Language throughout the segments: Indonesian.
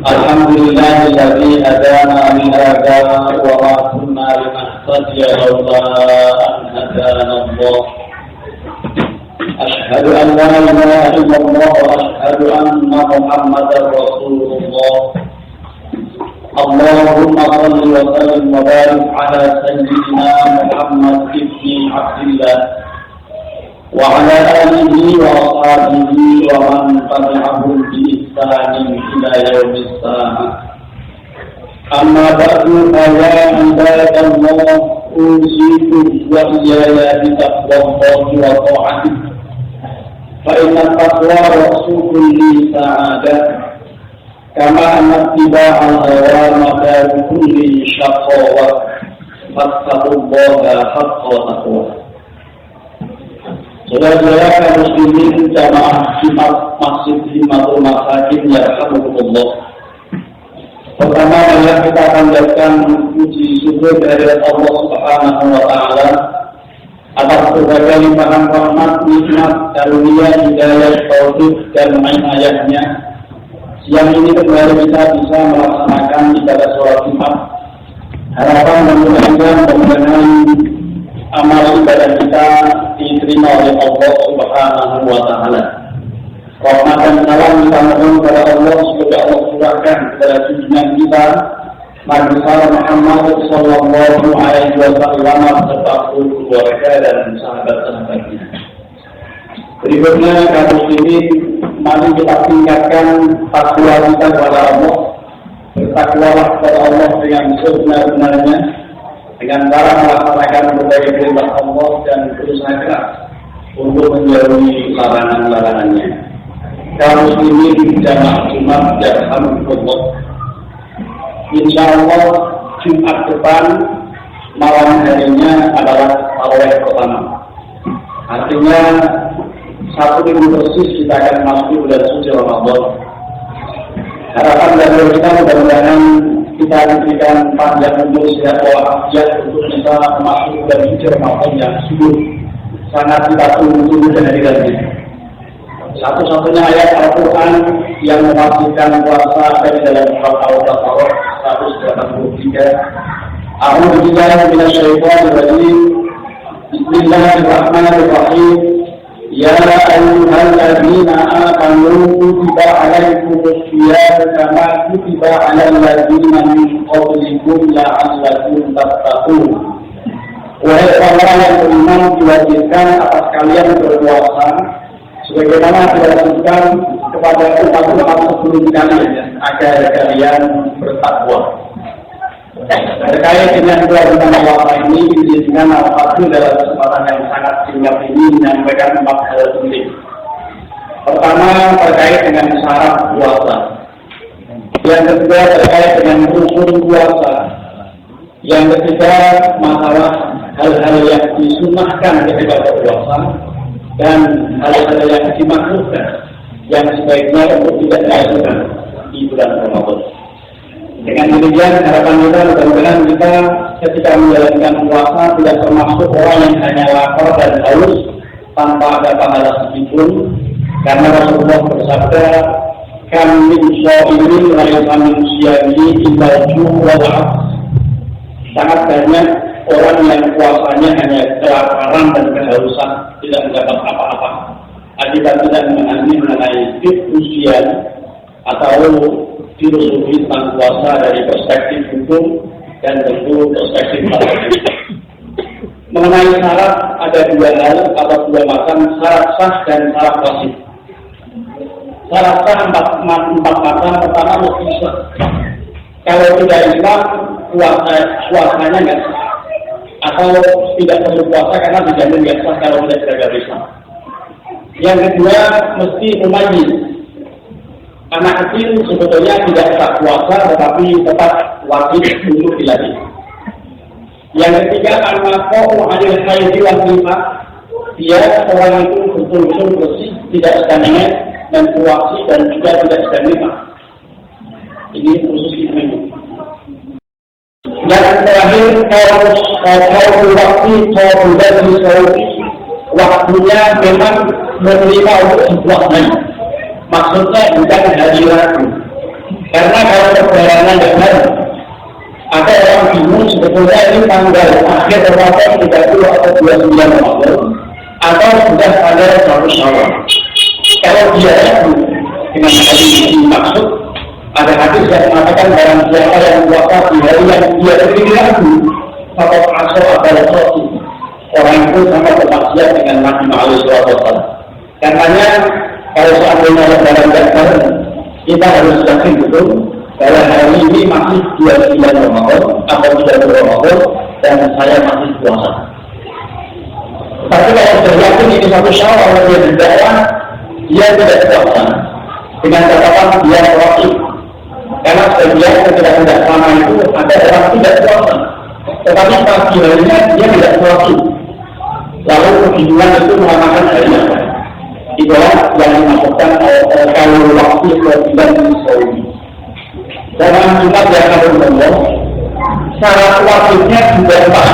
Alhamdulillahilladzi hadana min hadza wa ma kunna linahtadiya lawla an hadana Allah. Asyhadu an la ilaha illallah wa asyhadu anna Muhammadar Rasulullah. Allahumma shalli wa sallim wa barik ala sayyidina Muhammad ibni Abdillah wa ala alihi wa ashabihi wa man tabi'ahum bi ihsanin ila yaumis saa'ah. Amma ba'du, fa ya ibadallah, usikum wa iyaya bi taqwallahi wa ta'atihi. Fa inna taqwa ra'su kulli sa'adah, kama anna ittiba'al hawa madaru kulli shaqawah. Fattaqullaha haqqa taqwah. Saudara-saudara kaum muslimin jamaah Jumat Masjid Himatul Masakin yarhamukumullah. Pertama kita akan mengucapkan puji syukur dari Allah Subhanahu wa taala atas berbagai limpahan rahmat, nikmat, karunia, hidayah, taufik dan inayahnya. Siang ini kembali kita bisa melaksanakan ibadah sholat Jumat. Harapan dan mudah-mudahan amal ibadah kita diterima oleh Allah Subhanahu wa taala. Rahmat dan salam kita mohon kepada Allah supaya Allah curahkan kepada junjungan kita Nabi Muhammad sallallahu alaihi wasallam serta keluarga dan sahabat-sahabatnya. Berikutnya kaum muslimin, mari kita tingkatkan takwa kita kepada Allah. Bertakwalah kepada Allah dengan sebenar-benarnya, dengan cara melaksanakan berbagai perintah Allah dan berusaha keras untuk menjauhi larangan-larangannya. Kaum muslimin jamaah Jumat yarhamukumullah. Insyaallah Jumat depan malam harinya adalah tarawih pertama. Artinya 1 minggu persis kita akan masuk bulan suci Ramadan. Harapan dari kita mudah-mudahan kita diberikan panjang umur sehat walafiat untuk bisa masuk bulan suci Ramadan yang sungguh sangat kita tunggu dari lagi. Satu-satunya ayat Al-Quran yang memastikan puasa ada di dalam surat Al-Baqarah 183. A'udzu billahi minasyaitonir rajim. Bismillahirrahmanirrahim. Ya ayyuhalladzina amanu kutiba 'alaikumus shiyam kama kutiba 'alal ladzina min qablikum la'allakum tattaqun. Wahai orang yang beriman, diwajibkan atas kalian berpuasa sebagaimana diwajibkan kepada umat-umat sebelum kalian agar kalian bertakwa. Terkait dengan kewajiban puasa ini, izinkan Al-Fadhil dalam kesempatan yang sangat singkat ini menyampaikan 4 hal penting. Pertama, terkait dengan syarat puasa. Yang kedua, terkait dengan rukun puasa. Yang ketiga, masalah hal-hal yang disunahkan ketika berpuasa dan hal-hal yang dimakruhkan yang sebaiknya untuk tidak dilakukan di bulan Ramadan. Dengan demikian harapan kita mudah-mudahan kita ketika menjalankan puasa tidak termasuk orang yang hanya lapar dan haus tanpa ada pahala sedikitpun, karena Rasulullah bersabda, "Kam min shaimin la yusammiya bihi illa ju'a wa 'aths." Sangat banyak orang yang puasanya hanya kelaparan dan kehausan, tidak mendapat apa-apa. Akibat tidak memahami mengenai usia atau filosofi tentang puasa dari perspektif hukum dan tentu perspektif praktis. Mengenai syarat, ada 2 hal atau 2 macam, syarat sah dan syarat wajib. Syarat sah 4 macam. Pertama, mesti sah. Kalau tidak Islam, puasanya nggak sah. Atau tidak perlu puasa karena dijamin nggak sah kalau tidak beragama Islam. Yang kedua, mesti umayyiz. Anak kecil sebetulnya tidak sah puasa, tetapi tetap wajib untuk dilatih. Yang ketiga, al-maqamu 'anil haidhi wal nifas. Dia orang itu betul-betul bersih, tidak sedang haid, menstruasi dan juga tidak sedang nifas. Ini khusus ini. Dan terakhir, kalau waktu dari Saudi waktunya memang menerima untuk sebuah hari. Maksudnya bukan hari Rabu. Karena kalau perjalanan dengan ada orang bingung sebetulnya ini tanggal akhir Ramadan 30 atau 29 Ramadan atau sudah tanggal 1 Syawal. Kalau dia ragu dengan hari ini maksud ada hadis yang mengatakan barang siapa yang puasa di hari yang dia sendiri ragu atau asal atau roti orang itu sama bermaksiat dengan Nabi Muhammad SAW. Karenanya kalau seandainya lebaran dasar kita harus yakin betul bahwa hari ini masih 29 Ramadan atau 30 Ramadan dan saya masih puasa. Tapi kalau sudah yakin ini 1 Syawal dia berdakwah, dia tidak puasa dengan catatan dia roti. Karena sebagian tidak sama itu ada orang tidak puasa, tetapi pagi harinya dia tidak puasa. Lalu kebingungan itu menamakan hari apa? Itulah yang dimasukkan kalau waktu kebilan Saudi. Dalam Jumat yang akan berubah, syarat wajibnya juga empat.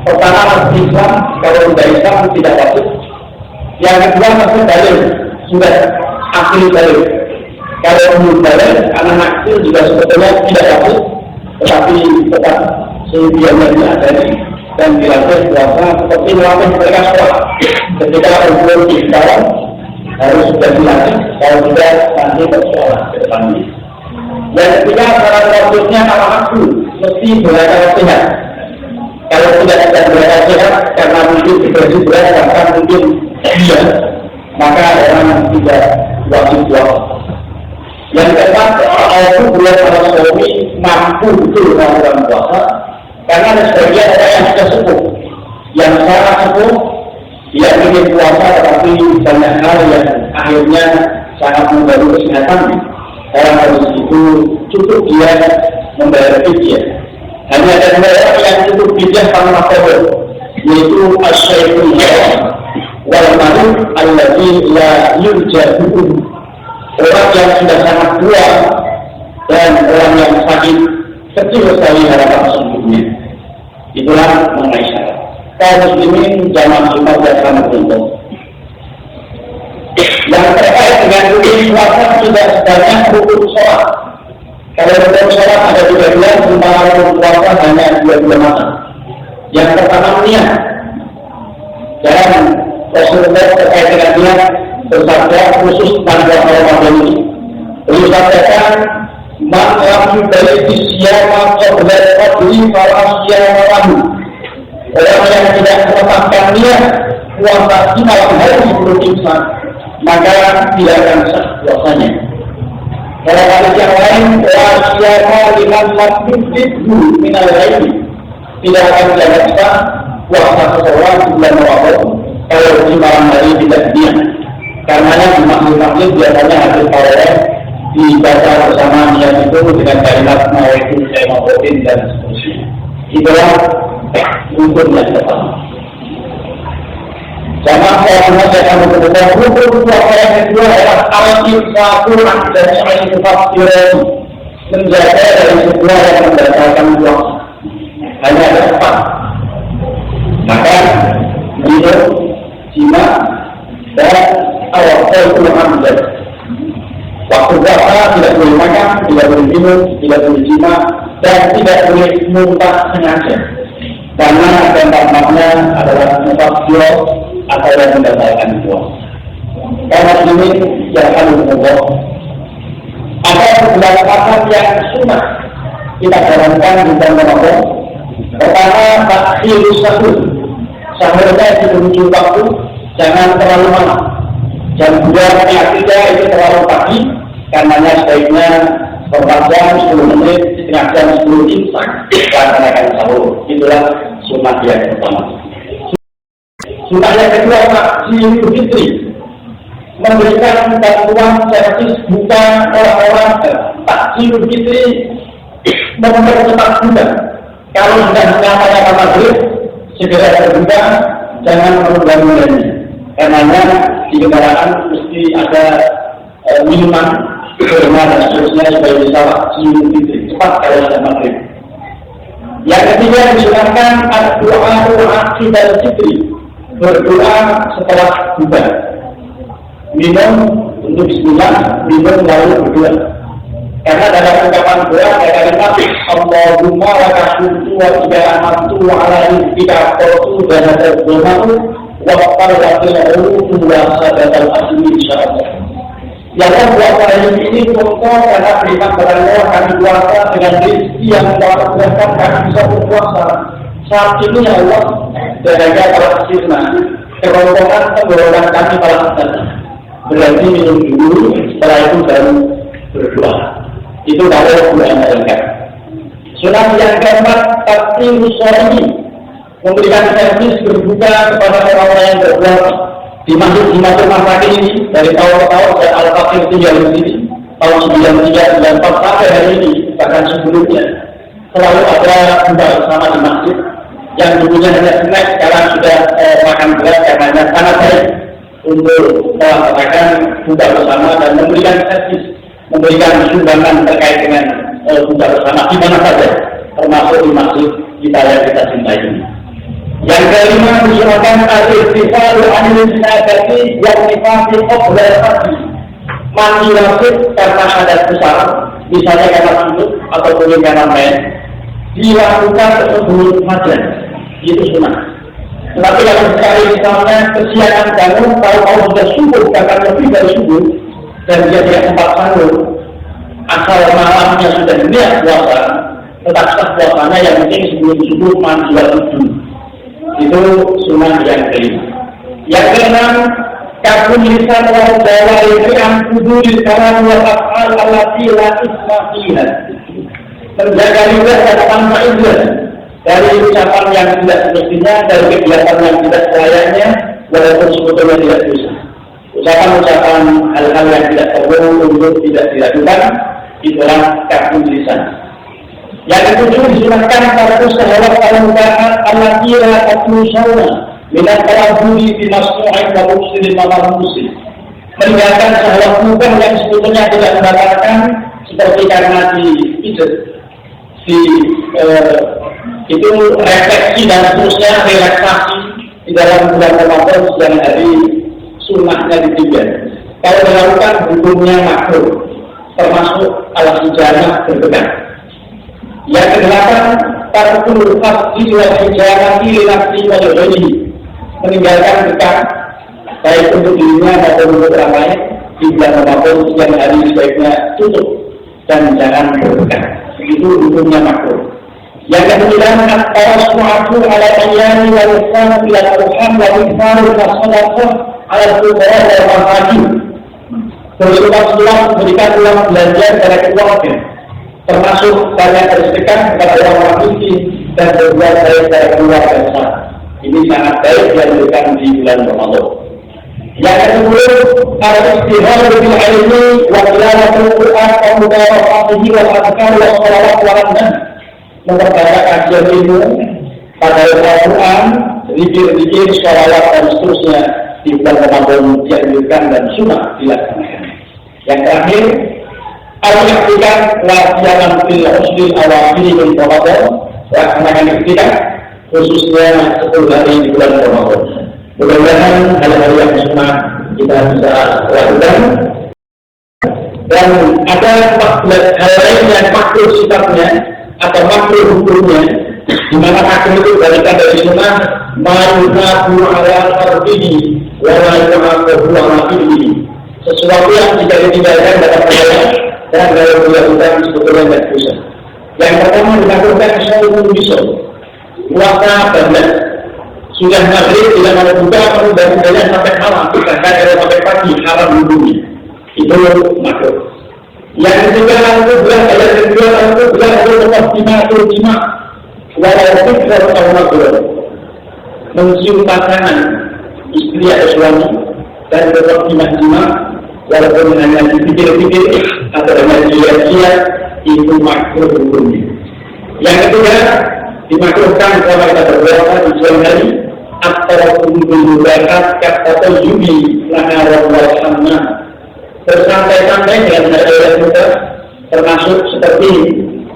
Pertama masuk Islam, kalau tidak Islam tidak wajib. Yang kedua masuk dalil, sudah asli dalil. Kalau belum dalil, anak kecil juga sebetulnya tidak wajib, tetapi tetap sebiasanya ada dan dilatih puasa seperti melatih mereka sekolah. Ketika umur di sekolah harus sudah dilatih, kalau tidak nanti bersekolah ke depannya. Yang ketiga, syarat wajibnya kalau aku mesti berakal sehat. Kalau tidak berakal sehat karena mungkin depresi berat bahkan mungkin gila, maka orang tidak wajib puasa. Yang keempat, aku bulan Ramadhan mampu betul melakukan puasa karena ada sebagian orang yang sudah sepuh, yang sangat sepuh, dia ingin puasa tetapi banyak hal yang akhirnya sangat mengganggu kesehatannya. Dalam kondisi itu cukup dia membayar fidyah. Hanya ada dua orang yang cukup fidyah tanpa kodok, yaitu asyaikhul haram wal marud alladzi la yurja'u. Orang yang sudah sangat tua dan orang yang sakit kecil sekali harapan sempurna. Itulah mengenai syarat. Kaum muslimin zaman Jumat dan sangat penting. Yang terkait dengan rukun puasa tidak sebanyak rukun sholat. Kalau rukun sholat ada 13, sementara rukun puasa hanya 22 mata. Yang pertama niat. Dan Rasulullah terkait dengan niat bersabda khusus tentang Ramadan ini. Beliau katakan, "Man lam yubayyit siyama qabla al-fajr fala siyama lahu." Orang yang tidak menetapkan niat puasa di malam hari sebelum imsak, maka tidak akan sah puasanya. Dalam hadis yang lain, wa siyama liman lam yubayyithu min al-ghaib. Tidak akan menjadi sah puasa seseorang di bulan Ramadan kalau di malam hari tidak niat. Karenanya di masjid-masjid biasanya hadis tarawih dibaca bersama niat itu dengan kalimat nawaitu syai'in dan seterusnya. Itulah rukun yang pertama. Jamaah saya akan berkata rukun puasa yang kedua adalah al-imsaku an jami'il mufassirin, menjaga dari semua yang membatalkan puasa. Hanya ada 4. Makan, minum, jima, dan al-waqtul hamdan. Waktu puasa tidak boleh makan, tidak boleh minum, tidak boleh jima, dan tidak boleh muntah sengaja. Karena dampaknya adalah mufassir atau yang membatalkan puasa. Karena ini yang akan berubah. Ada beberapa pasal yang sunnah kita jalankan di dalam Ramadan. Pertama, takhirus sahur. Sahurnya di waktu, jangan terlalu malam. Jam 2 itu terlalu pagi, karenanya sebaiknya 4 jam, 10 menit, setengah jam sebelum imsak laksanakan sahur. Itulah sunnah yang pertama. Sunnah yang kedua, Idul Fitri, memberikan bantuan servis buka orang-orang takjil Fitri, mempercepat buka. Kalau sudah menyatakan maghrib, segera berbuka, jangan menunda-nundanya. Karenanya di kendaraan mesti ada minuman, kurma dan seterusnya supaya bisa takjil Fitri cepat kalau sudah maghrib. Yang ketiga disunahkan doa aqidah fitri, berdoa setelah buka. Minum untuk bismillah, minum lalu berdoa. Karena dalam ungkapan doa ada kalimat Allahumma wa kasyutu wa ida amantu wa ala rizkika qawtu dan ada domaru wa qarwatil urutu wa sadatal asli insyaallah. Yang puasa ini contoh karena beriman kepada Allah kami puasa dengan rezeki yang mewakilkan kami bisa berpuasa. Saat ini ya Allah daraja para sirna kerombongan tenggorokan kami para sirna. Berarti minum dulu, setelah itu baru berdoa. Itu kalau doa mereka. Sunat yang keempat, takdim ini memberikan servis berbuka kepada orang-orang yang berpuasa. Di masjid masakin ini dari tahun ke tahun dan Al-Fatih tinggal di sini tahun 93, 94 sampai hari ini bahkan sebelumnya selalu ada buka bersama di masjid yang dulunya hanya snack sekarang sudah makan berat karena sangat baik untuk melaksanakan buka bersama dan memberikan servis, memberikan sumbangan terkait dengan buka bersama di mana saja termasuk di masjid kita yang kita cintai ini. Yang kelima disunahkan al-istighfaru anil syahadati yang nifasi qabla al-fajr. Mandi wajib karena ada besar, misalnya karena sudut ataupun karena main, dilakukan sebelum fajar. Itu sunnah. Tetapi kalau sekali misalnya kesiangan bangun, tahu-tahu sudah subuh, bahkan lebih dari subuh, dan dia tidak sempat sahur, asal malamnya sudah niat puasa, tetap sah puasanya yang penting sebelum subuh mandi wajib dulu. Itu sunnah yang kelima. Yang keenam, kabul lisan wa jawari an quduril kalam wa af'al allati la isma fiha. Menjaga lidah dan tanpa izin dari ucapan yang tidak semestinya, dari kegiatan yang tidak selayaknya, walaupun sebetulnya tidak dosa. Ucapan-ucapan hal-hal yang tidak perlu untuk tidak dilakukan, itulah kabul lisan. Yang ketujuh disunahkan pada sahawat al-mubahat al-latira at-nusawna minat talaburi di masnu'in wa mufsidin wa mufsid. Meninggalkan sahawat mubah yang sebetulnya tidak membatalkan seperti karena dipijet, itu refleksi dan seterusnya relaksasi di dalam bulan Ramadan sedang hari sunnahnya ditinggal. Kalau dilakukan hukumnya makruh, termasuk al-hijanah berbedah. Yang kedelapan, tarkul fasdi wal hijarati linafsi wal ghayri, meninggalkan bekah baik untuk dirinya maupun untuk orang lain di bulan Ramadan siang hari sebaiknya tutup dan jangan berbekah. Itu hukumnya makruh. Yang kesembilan, at-tawassu'atu ala ayyami wal ihsan ila al-arham wa ihsanu as-sadaqah ala al-fuqara wal masakin. Bersulat-sulat memberikan uang belanja kepada keluarga, termasuk banyak bersedekah kepada orang-orang miskin dan berbuat baik kepada keluarga besar. Ini sangat baik dilakukan di bulan Ramadan. Yang kedua, al-istihar bil ilmi wa tilawatul Qur'an wa mudarasatihi wa adhkar wa shalawat wa ramadan. Memperbanyak kajian ilmu pada Al-Quran, zikir-zikir, shalawat dan seterusnya di bulan Ramadan dianjurkan dan sunnah dilaksanakan. Yang terakhir, al-ikhtikaf latihan fil husnil awakhir min Ramadan, laksanakan ikhtikaf khususnya 10 hari di bulan Ramadan. Mudah-mudahan hal-hal yang sunnah kita bisa lakukan. Dan ada 14 hal lain yang makruh sifatnya atau makruh hukumnya, di mana makruh itu balikan dari sunnah ma'rufahu ala fardihi wa ma'rufahu ala fi'lihi. Sesuatu yang jika ditinggalkan dalam perjalanan dan kalau dilakukan sebetulnya tidak dosa. Yang pertama dilakukan syai'un bisol, puasa bablas. Sudah maghrib tidak mau buka, perlu dari banyak sampai malam, bahkan kalau sampai pagi haram hubungi. Itu makruh. Yang ketiga itu bulan ayat kedua itu bulan ayat tetap lima walaupun tidak tahu makruh. Mencium pasangan istri atau suami dan tetap lima walaupun hanya dipikir-pikir atau hanya sia-sia, itu makruh hukumnya. Yang ketiga, dimakruhkan kalau kita berpuasa di siang hari atau menggunakan kata yubi lana wawasanna, bersantai-santai dengan gaya muda, termasuk seperti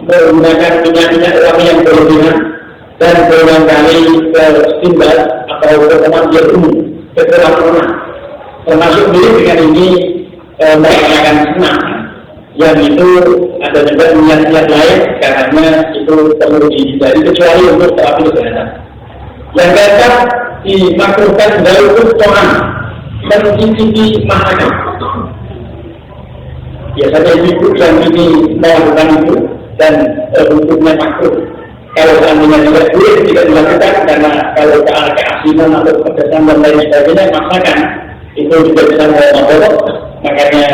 menggunakan minyak wangi yang berlebihan dan barangkali ketimbas atau ketemangan umum, keterlaluan. Termasuk mirip dengan ini melaksanakan senam, yang itu ada juga niat-niat lain karena itu perlu dihindari kecuali untuk terapi kesehatan. Yang keempat, dimakruhkan dalam to'an mencicipi makanan. Biasanya ibu yang ini melakukan itu dan hukumnya makruh. Kalau seandainya tidak dilakukan karena kalau keasinan atau kepedesan dan lain sebagainya masakan itu juga bisa membawa, makanya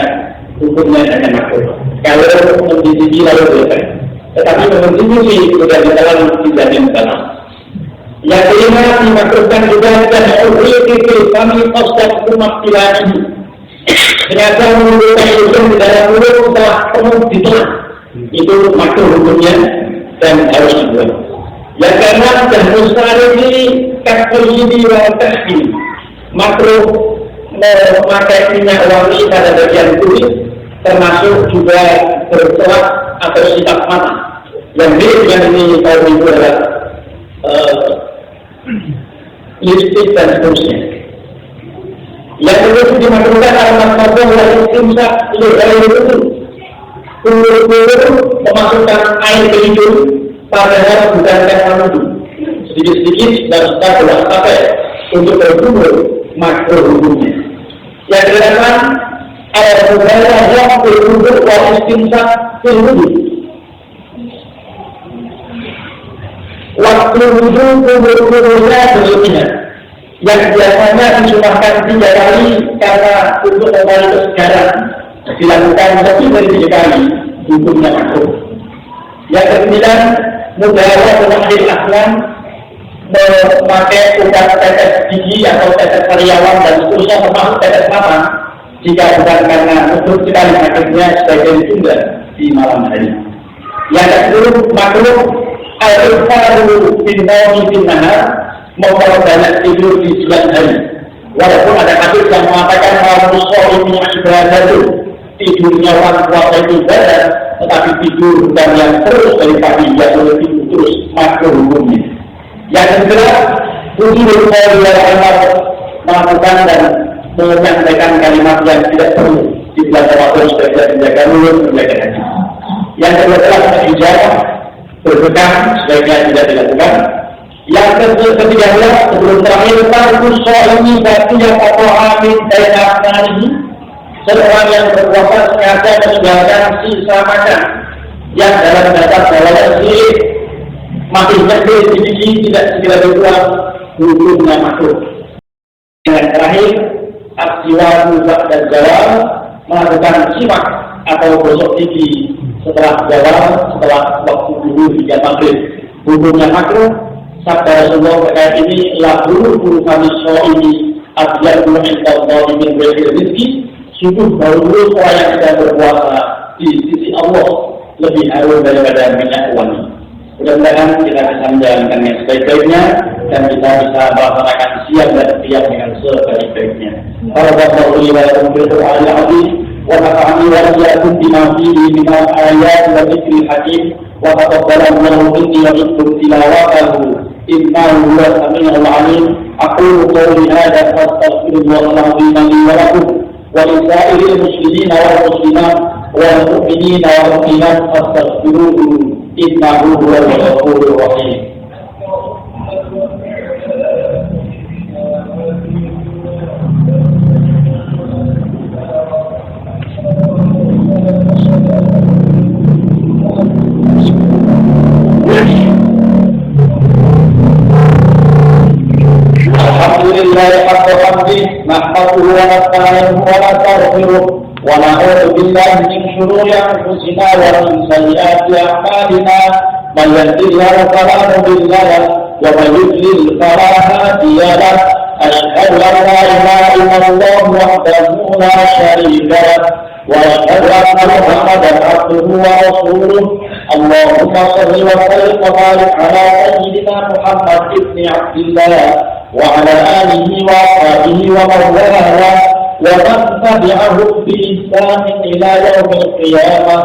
hukumnya hanya makruh. Kalau mencicipi lalu boleh, tetapi mencicipi sudah di dalam tidak di dalam. Yang kelima, dimakruhkan juga dan kami postat rumah pilihan ini. Ternyata menurutkan itu di dalam mulut telah penuh ditelan. Itu makruh hukumnya dan harus dibuat. Yang keenam, dan mustahil kakuli wakil makruh memakai minyak wangi pada bagian kulit, termasuk juga bercelak atau sifat mata. Yang mirip yang ini kalau itu adalah lipstik dan seterusnya. Yang kedua dimakruhkan alamat kodok dari timsak dari itu kulur memasukkan air ke hidung padahal bukan karena wudhu, sedikit-sedikit dan setelah sampai untuk berkumur makruh hukumnya. Yang kedelapan air budaya yang berkumur wajib timsak wudhu. Waktu wudhu kumur-kumurnya berlebihan, yang biasanya disunahkan 3 kali karena untuk kembali kesegaran dilakukan lebih dari 3 kali, hukumnya makruh. Yang kesembilan, mudarat mengambil akhlak memakai obat tetes gigi atau tetes sariawan dan seterusnya termasuk tetes mata jika bukan karena untuk sekali sakitnya sebagai ditunda di malam hari. Yang ke-10, makruh al-faru bin-naumi bin-nahar memperbanyak tidur di siang hari. Walaupun ada hadis yang mengatakan bahwa ini ibadah tidurnya orang puasa itu ibadah, tetapi tidur dan yang terus dari pagi yang lebih terus makruh hukumnya. Yang kedua, wujud melakukan dan menyampaikan kalimat yang tidak perlu di belakang waktu sebagai menjaga mulut, menjaga hati. Yang kedua adalah hijrah berpegang sebaiknya tidak dilakukan. Yang ketiga adalah sebelum terakhir tarkus ini batu yang atau amin dari nafsu ini. Seorang yang berpuasa sengaja meninggalkan sisa makan yang dalam dasar bawaan sirik masih kecil di gigi tidak segera dibuang, hukumnya makruh. Yang terakhir, aksiwan mubah dan jawab melakukan simak atau gosok gigi setelah jawab setelah waktu dulu hingga maghrib, hukumnya makruh. Sabda Rasulullah terkait ini lahu kami ini asyadu inda Allah min ghairi rizki. Sungguh baru orang yang sedang berpuasa di sisi Allah lebih harum daripada minyak wangi. Mudah-mudahan kita bisa menjalankan yang sebaik-baiknya dan kita bisa melaksanakan siang dan siang dengan sebaik-baiknya. Alhamdulillah wa lakum bil Qur'anil azim wa nafa'ani wa iyyakum bima fihi min al-ayat wa dzikril hakim wa taqabbala Allahu minni wa minkum tilawatahu innahu huwas samiul alim. Aqulu qawli hadza wa astaghfirullaha li wa lakum ولسائر المسلمين والمسلمات والمؤمنين والمؤمنات فاستغفروه إنه هو الغفور الرحيم. Alhamdulillah نحمده ونستعينه ونستغفره ونعوذ بالله من شرور انفسنا ومن سيئات اعمالنا من يهده الله فلا مضل له ومن يضلل فلا هادي له اشهد ان لا اله الا الله وحده لا شريك له واشهد ان محمدا عبده ورسوله اللهم صل وسلم وبارك على سيدنا محمد بن عبد الله وعلى آله وصحبه ومن والاه ومن تبعهم بإحسان إلى يوم القيامة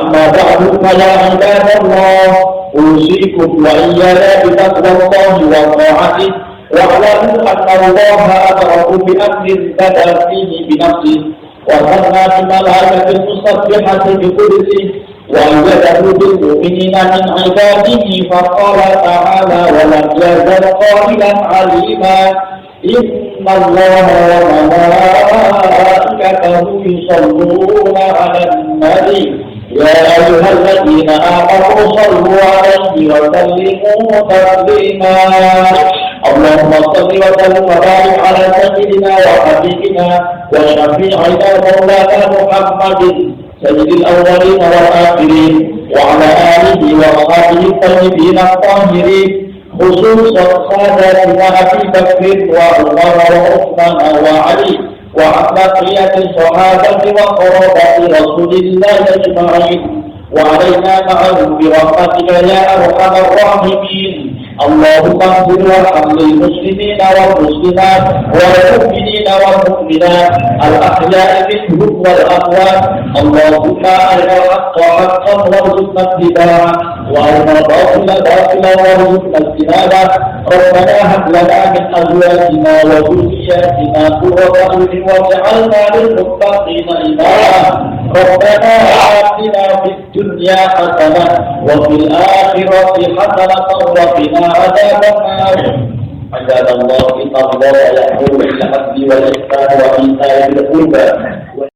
أما بعد فيا عباد الله أوصيكم وإياي بتقوى الله وطاعته واعلموا أن الله أمركم بأمر بدأ فيه بنفسه وثنى بملائكة المسبحة بقدسه وأيده بالمؤمنين من عباده فقال تعالى ولم يزل قائلا عليما إن الله وملائكته يصلون على النبي يا أيها الذين آمنوا صلوا عليه وسلموا تسليما اللهم صل وسلم وبارك على سيدنا وحبيبنا وشفيعنا مولانا محمد سيد الأولين والآخرين وعلى آله وأصحابه الطيبين الطاهرين خصوصا ساداتنا أبي بكر وعمر وعثمان وعلي وعن بقية الصحابة وقرابة رسول الله أجمعين وعلينا معهم برحمتك يا أرحم الراحمين اللهم اغفر وارحم للمسلمين والمسلمات والمؤمنين والمؤمنات الأحياء منهم والأموات اللهم أرنا الحق حقا وارزقنا اتباعه وأرنا الباطل باطلا وارزقنا اجتنابه ربنا هب لنا من أزواجنا وذرياتنا قرة أعين واجعلنا للمتقين إماما ربنا آتنا في الدنيا حسنة وفي الآخرة حسنة وقنا عذاب النار عباد الله إن الله يأمر بالعدل والإحسان وإيتاء ذي القربى